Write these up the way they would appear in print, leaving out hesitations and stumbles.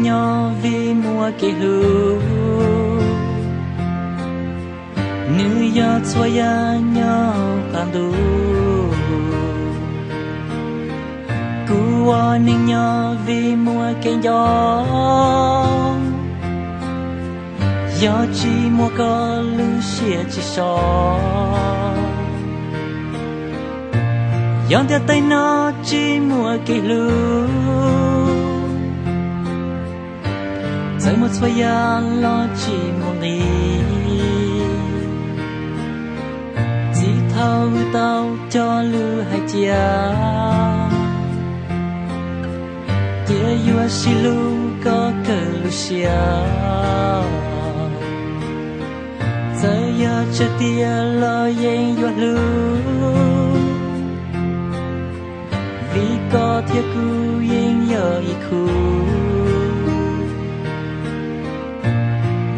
nhỏ vì mùa kỳ lưu nữ ya cho ya nhỏ tan du cua ninh nhỏ vì mùa kỳ gió gió chỉ mùa có lưu xia chỉ so gió theo tay nó chỉ mùa kỳ lưu giờ một số ya lo chỉ một đi chỉ thâu tao cho lưu hai chia tia yua si lưu có cờ lưu xia giờ ya cho tia lo yên yua lưu vì có thiệt cu yên yờ y khu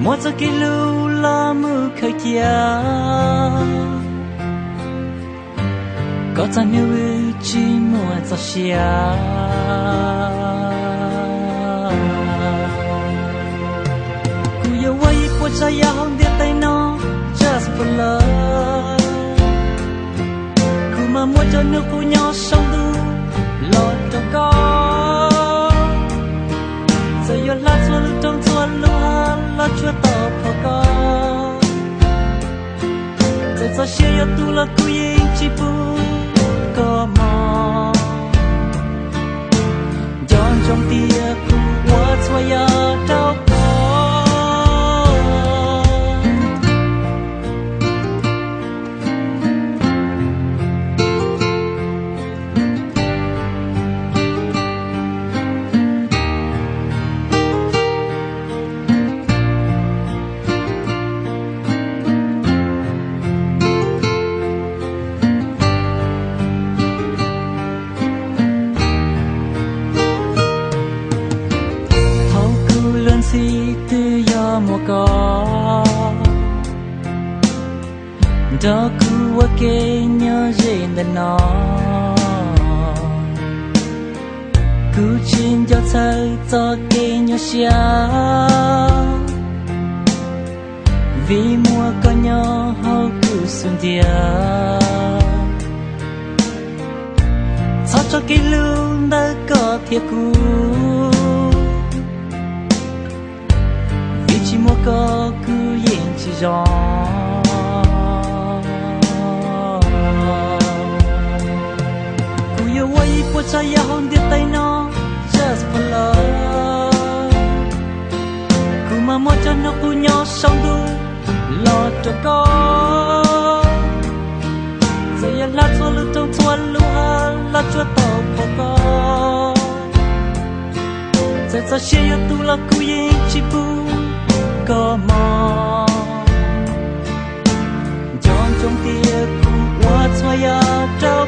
một giấc kỷ lưu là mưa khơi chia có ta nếu chỉ mùa gió xia cú yêu quay qua trái ya hồng điệp tay nó just for love cú mà muốn cho nước của nhau sống du lo cho con giờ yêu lá xua lưu trong xua lưu la chúa tao phò con giờ sao xia ya tu la cú yên chỉ bu có mò giòn trong tia cú qua xua ya trao từ gió mùa có đó cứ qua kê nhớ riêng đến nó cứ trên gió thơ cho kê nhớ xia vì mùa có nhớ hao cứ xuân tia sao cho kê lưu đã có thiệt cũ chỉ mua có cứ yên chỉ gió cú yêu quay qua trái ya hồng điệp tay nó just for love cú mà muốn cho nó cú nhau sống du lo cho con giờ ya lá xua lưu trong xua lưu ha lá chúa tao phò con giờ sao xia ya tu la cú yên chỉ bu có mò giòn trong tia cú qua xoay trao